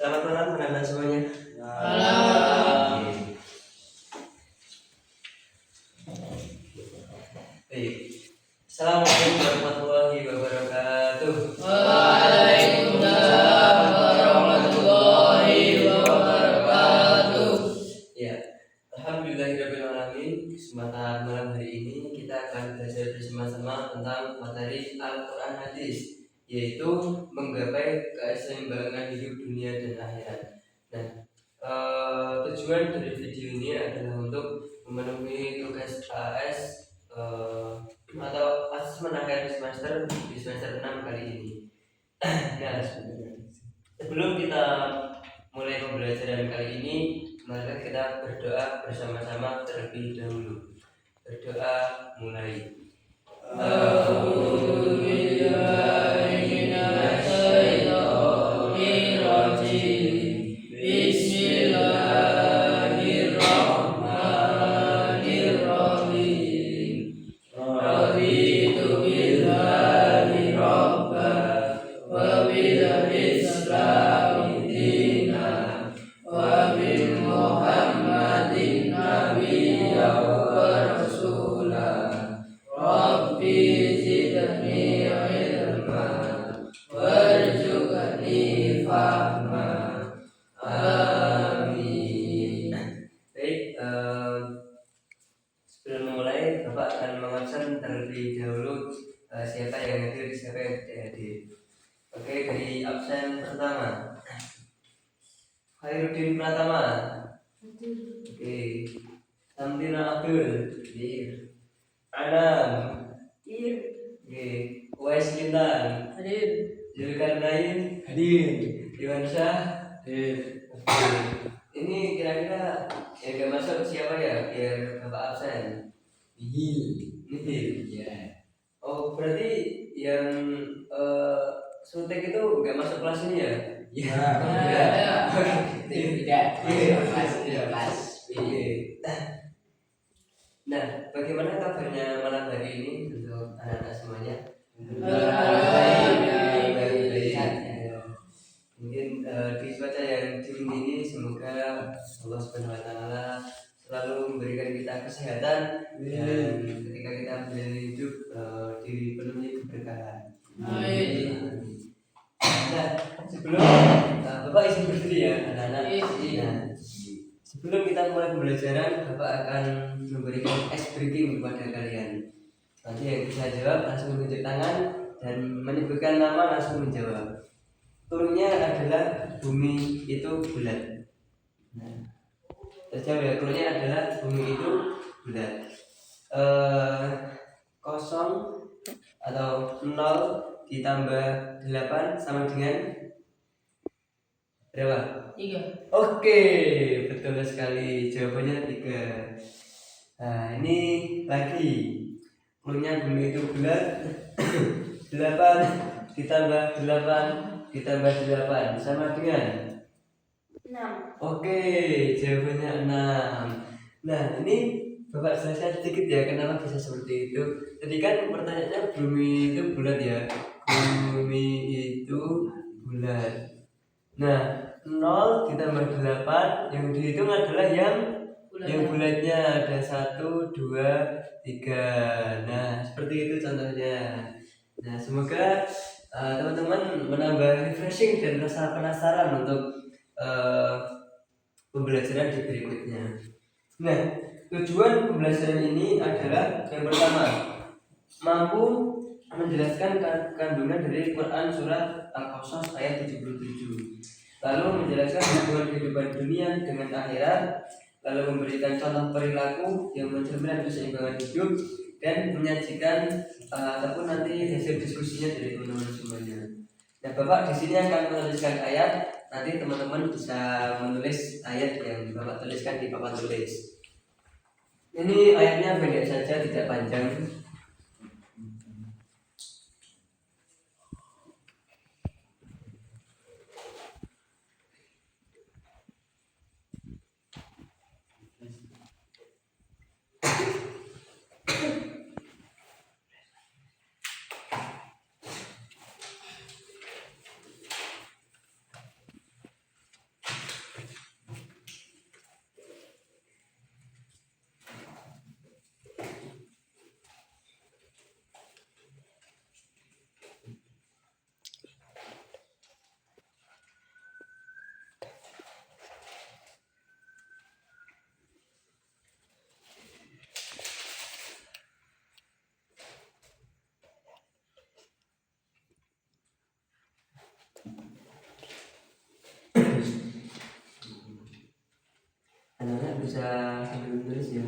Selamat malam anak-anak semuanya. Malam. Baik. Assalamualaikum warahmatullahi wabarakatuh. Waalaikumsalam warahmatullahi wabarakatuh. Ya, alhamdulillahirabbil alamin. Kesempatan malam hari ini kita akan belajar bersama-sama tentang materi Al-Qur'an hadis, yaitu menggapai keseimbangan hidup dunia dan akhirat. Nah, tujuan dari video ini adalah untuk memenuhi tugas AS atau asesmen akhir semester di semester 6 kali ini. Nah, sebelum kita mulai pembelajaran kali ini, mari kita berdoa bersama-sama terlebih dahulu. Berdoa mulai. Sebelum memulai, Bapak akan mengabsen terlebih dahulu siapa yang hadir, siapa yang tidak hadir. Oke, dari absen pertama, Khairuddin Pratama. Oke, Samtina Abdul. Hadir. Adam. Oke, Uwais Lintan. Hadir. Zulkarnain. Hadir. Iwan Syah. Hadir. Oke. Ini kira-kira yang gak masuk siapa ya? Biar Bapak absen. Nihil. Ya. Oh, berarti yang suntik itu nggak masuk kelas ini ya? Ya. Tidak. Kelas. Nah, bagaimana kabarnya malam hari ini untuk anak-anak semuanya? Mungkin di cuaca yang dingin ini semoga Allah Subhanahu Wa Taala selalu memberikan kita kesehatan dan ketika kita menjalani hidup dipenuhi keberkahan. Amin. Nah, sebelum Bapak izin berdiri ya anak-anak. Nah, sebelum kita mulai pembelajaran, Bapak akan memberikan ice breaking kepada kalian. Nanti yang bisa jawab langsung menunjuk tangan dan menyebutkan nama langsung menjawab. Turunnya adalah bumi itu bulat. Nah, terjawab ya, turunnya adalah bumi itu bulat. Kosong atau 0 ditambah 8 sama dengan berapa? 3. Oke, betul sekali. Jawabannya 3. Nah, ini lagi. Turunnya bumi itu bulat. 8 ditambah 8 ditambah 8 sama dengan 6. Oke, jawabannya 6. Nah, ini Bapak jelaskan sedikit ya kenapa bisa seperti itu. Tadi kan pertanyaannya bumi itu bulat ya. Bumi itu bulat. Nah, 0 ditambah 8 yang dihitung adalah yang bulatnya ada 1, 2, 3. Nah, seperti itu contohnya. Nah, semoga teman-teman menambah refreshing dan rasa penasaran untuk pembelajaran di berikutnya. Nah, tujuan pembelajaran ini adalah yang pertama, mampu menjelaskan kandungan dari Quran surat Al-Qasas ayat 77. Lalu menjelaskan hubungan kehidupan dunia dengan akhirat, lalu memberikan contoh perilaku yang mencerminkan keseimbangan hidup dan menyajikan ataupun nanti hasil diskusinya dari teman-teman semuanya. Nah, Bapak di sini akan menuliskan ayat, nanti teman-teman bisa menulis ayat yang Bapak tuliskan di papan tulis. Ini ayatnya pendek saja, tidak panjang. bisa sambil menulis ya.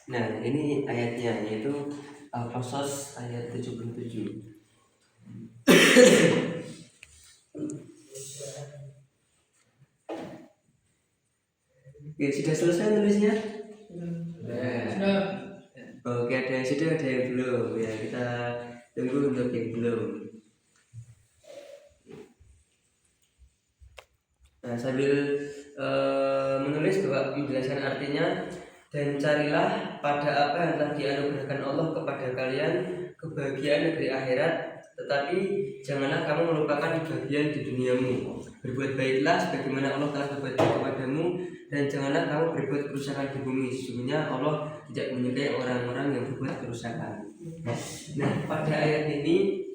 Nah, ini ayatnya yaitu Al-Qasas ayat 77. Oke, sudah selesai nulisnya? Sudah. Oke, ada yang sudah, ada yang belum. Ya, kita tunggu untuk yang belum. Nah, sambil menulis bahwa menjelaskan artinya, dan carilah pada apa yang telah dianugerahkan Allah kepada kalian kebahagiaan negeri akhirat, tetapi janganlah kamu melupakan bagian di duniamu. Berbuat baiklah sebagaimana Allah telah berbuat baik kepadamu, dan janganlah kamu berbuat kerusakan di bumi. Sesungguhnya Allah tidak menyukai orang-orang yang berbuat kerusakan. Nah, pada ayat ini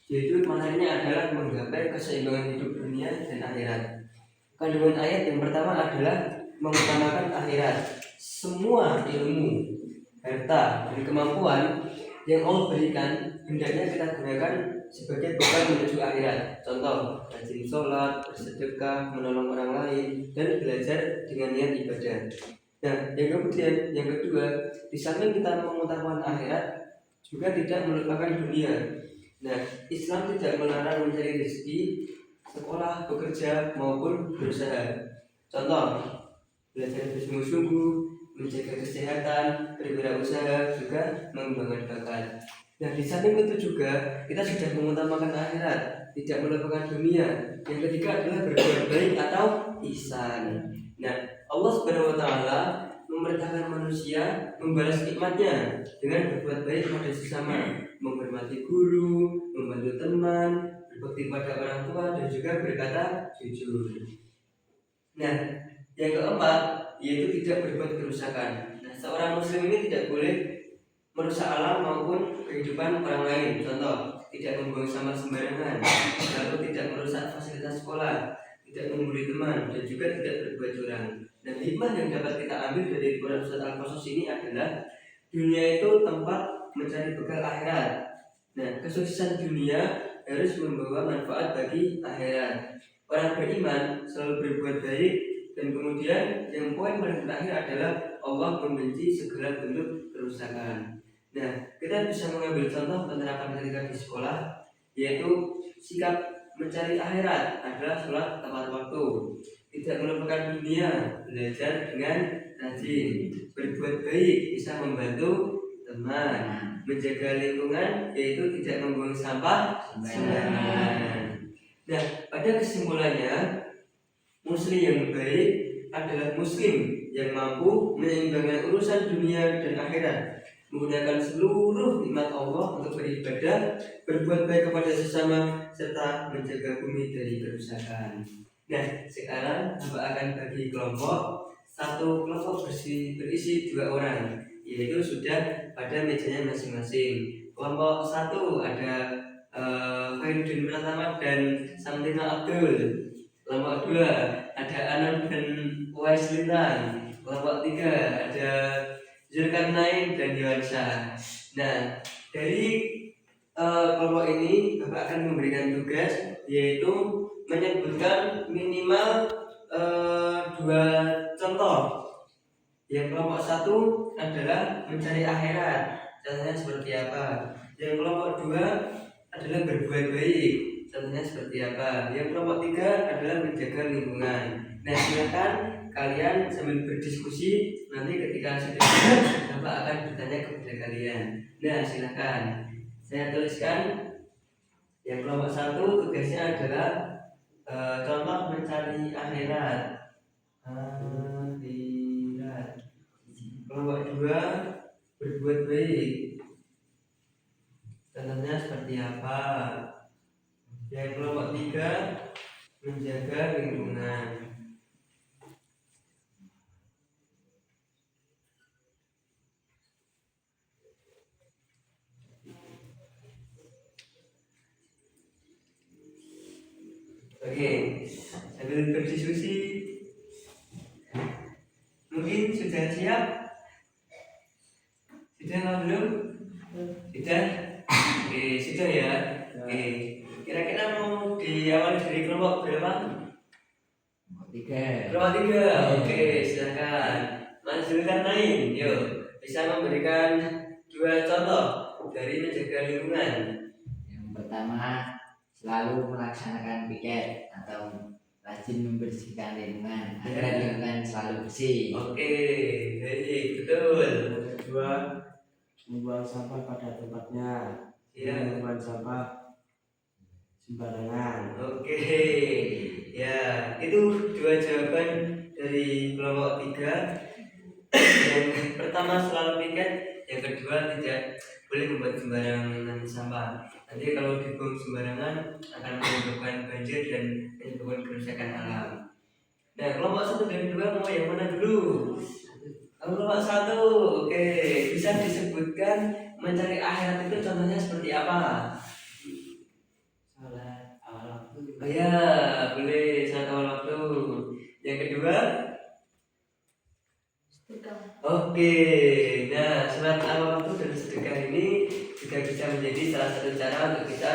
yaitu maknanya adalah menggapai keseimbangan hidup dunia dan akhirat. Kandungan ayat yang pertama adalah mengutamakan akhirat. Semua ilmu, harta, dan kemampuan yang Allah berikan hendaknya kita gunakan sebagai bekal menuju akhirat. Contoh, rajin sholat, bersedekah, menolong orang lain, dan belajar dengan niat ibadah. Nah, yang kedua, di samping kita mengutamakan akhirat, juga tidak melupakan dunia. Nah, Islam tidak melarang mencari rezeki, sekolah, bekerja, maupun berusaha. Contoh, belajar bersungguh-sungguh, menjaga kesehatan, berwirausaha, juga mengembangkan bakat. Nah, di samping itu juga kita sudah mengutamakan akhirat, tidak melupakan dunia. Yang ketiga adalah berbuat baik atau ihsan. Nah, Allah Subhanahu wa taala memerintahkan manusia membalas nikmatnya dengan berbuat baik kepada sesama, menghormati guru, membantu teman, berbakti pada orang tua, dan juga berkata jujur. Nah, yang keempat yaitu tidak berbuat kerusakan. Nah, seorang muslim ini tidak boleh merusak alam maupun kehidupan orang lain. Contoh, tidak membuang sampah sembarangan, lalu tidak merusak fasilitas sekolah, tidak membuli teman, dan juga tidak berbuat curang. Dan hikmah yang dapat kita ambil dari Quran Surat Al-Qasas ini adalah dunia itu tempat mencari bekal akhirat. Nah, kesuksesan dunia harus membawa manfaat bagi akhirat. Orang beriman selalu berbuat baik, dan kemudian yang poin paling terakhir adalah Allah membenci segala bentuk kerusakan. Nah, kita bisa mengambil contoh penerapan ketika di sekolah, yaitu sikap mencari akhirat adalah sholat tepat waktu, tidak melupakan dunia, belajar dengan rajin, berbuat baik, bisa membantu teman, menjaga lingkungan, yaitu tidak membuang sampah sembarangan. Nah, pada kesimpulannya, muslim yang baik adalah muslim yang mampu menyeimbangkan urusan dunia dan akhirat, menggunakan seluruh nikmat Allah untuk beribadah, berbuat baik kepada sesama, serta menjaga bumi dari kerusakan. Nah, sekarang Bapak akan bagi kelompok. Satu kelompok berisi 2 orang, yaitu sudah pada mejanya masing-masing. Kelompok 1 ada Khairuddin Pratama dan Samtina Abdul. Kelompok 2 ada Anon dan Uwais Lintang. Kelompok 3 ada Zulkarnain dan Yohansyah. Nah, dari kelompok ini Bapak akan memberikan tugas, yaitu menyebutkan minimal 2 contoh. Yang kelompok 1 adalah mencari akhirat, contohnya seperti apa. Yang kelompok 2 adalah berbuat baik, contohnya seperti apa. Yang kelompok 3 adalah menjaga lingkungan. Nah, silakan kalian sambil berdiskusi, nanti ketika sudah Bapak akan bertanya kepada kalian. Nah, silakan. Saya tuliskan yang kelompok 1 tugasnya adalah contoh mencari akhirat. Kelompok 2 berbuat baik, contohnya seperti apa. Yang kelompok 3 menjaga lingkungan. Oke, sambil berdiskusi, mungkin sudah siap? Sudah atau belum? Sudah? Oke, sudah ya? Oke, kira-kira mau diawali dari kelompok berapa? Kelompok 3. Oke, silakan. Mas Zulkarnain, yuk, bisa memberikan 2 contoh dari menjaga lingkungan. Yang pertama, selalu melaksanakan piket atau rajin membersihkan lingkungan agar lingkungan selalu bersih. Oke, baik, betul. Yang kedua, membuang sampah pada tempatnya, Ya. membuang sampah sembarangan. Oke, ya, itu 2 jawaban dari kelompok 3. Yang pertama selalu piket, yang kedua tidak boleh membuat sembarangan sampah. Nanti kalau dibuang sembarangan akan menyebabkan banjir dan menyebabkan kerusakan alam. Nah, kelompok 1 dan 2 mau yang mana dulu? Kelompok 1, oke, bisa disebutkan mencari akhirat itu contohnya seperti apa? Salat awal waktu. Oh ya, boleh saat awal waktu. Yang kedua, Sedekah. oke, nah salat awal waktu dan sedekah ini juga bisa menjadi salah satu cara untuk kita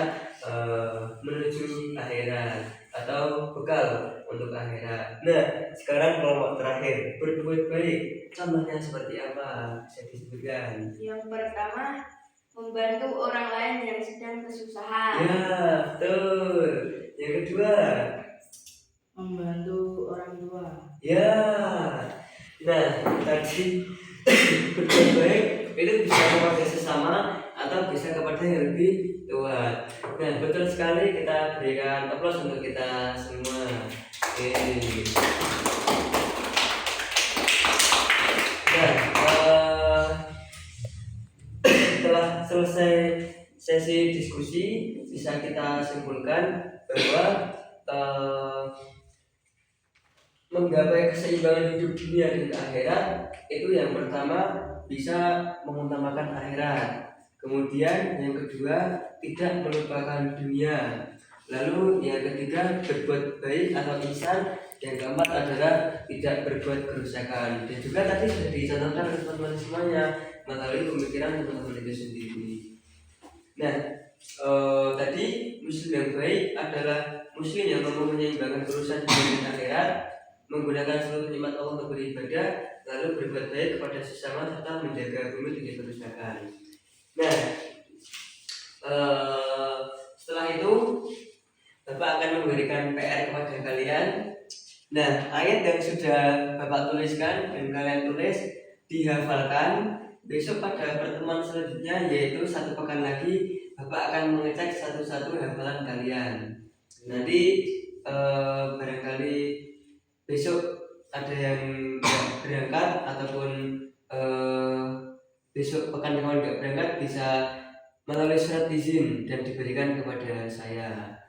menuju akhirat atau bekal untuk akhirat. Nah, sekarang kelompok terakhir, berbuat baik, contohnya seperti apa? Bisa disebutkan? Yang pertama, membantu orang lain yang sedang kesusahan. Ya, betul. Yang kedua, Membantu orang tua. ya. Nah, tadi berbuat baik itu bisa kepada sesama atau bisa kepada yang lebih tua. Nah, betul sekali, kita berikan aplaus untuk kita semua. Oke. Nah, setelah selesai sesi diskusi, bisa kita simpulkan bahwa menggapai keseimbangan hidup dunia dan akhirat itu yang pertama bisa mengutamakan akhirat, kemudian yang kedua tidak melupakan dunia, lalu yang ketiga berbuat baik atau ihsan, yang keempat adalah tidak berbuat kerusakan. Dan juga tadi sudah dicontohkan oleh teman-teman semuanya melalui pemikiran teman-teman itu sendiri. Nah, tadi muslim yang baik adalah muslim yang mampu menyeimbangkan urusan dunia dan akhirat, menggunakan seluruh nikmat Allah untuk beribadah, lalu berbuat baik kepada sesama serta menjaga bumi dari kerusakan. Nah, setelah itu Bapak akan Nah, ayat yang sudah Bapak tuliskan dan kalian tulis dihafalkan. Besok pada pertemuan selanjutnya, yaitu 1 pekan lagi, Bapak akan mengecek satu-satu hafalan kalian. Nanti barangkali besok ada yang nggak berangkat ataupun besok pekan depan nggak berangkat, bisa melalui surat izin dan diberikan kepada saya.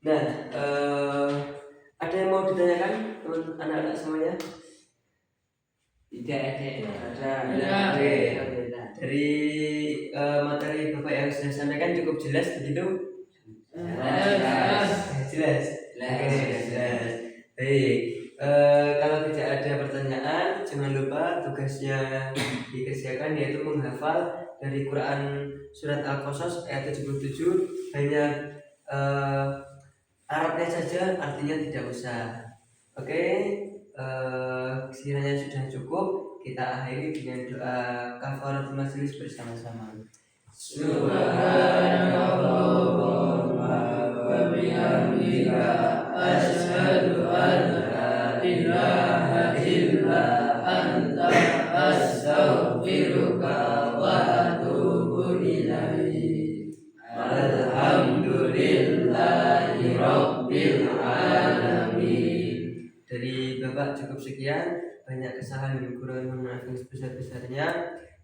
Nah, ada yang mau ditanyakan teman anak-anak semuanya? Tidak ada. Ada. Oke. Dari materi Bapak yang sudah sampaikan cukup jelas begitu? Jelas. Oke, jelas. Baik. Kalau tidak ada pertanyaan, jangan lupa tugasnya dikerjakan, yaitu menghafal dari Quran surat Al-Qasas ayat 77. Hanya Arabnya saja, artinya tidak usah. Oke, sekiranya sudah cukup, kita akhiri dengan doa kafaratul majelis bersama-sama. Subhanallahumma wa bihamdika asyhadu an la ilaha illa anta astaghfiruka wa atubu ilaik. Alhamdulillahi rabbil alamin. Dari Bapak cukup sekian, banyak kesalahan dan kekurangan, mohon maaf yang sebesar-besarnya.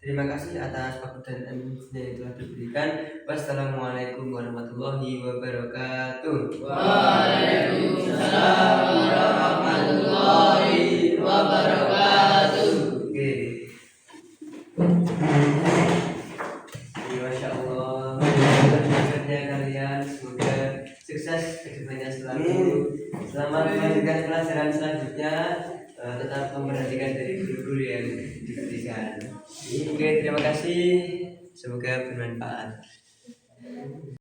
Terima kasih atas waktu dan atensinya yang telah diberikan. Wassalamualaikum warahmatullahi wabarakatuh. Waalaikumsalam warahmatullahi wabarakatuh. Oke. Masya Allah, kerja kalian semoga sukses kedepannya selalu. Selamat melanjutkan pelajaran selanjutnya. Tetap memperhatikan dari guru-guru yang diberikan. Oke, terima kasih. Semoga bermanfaat.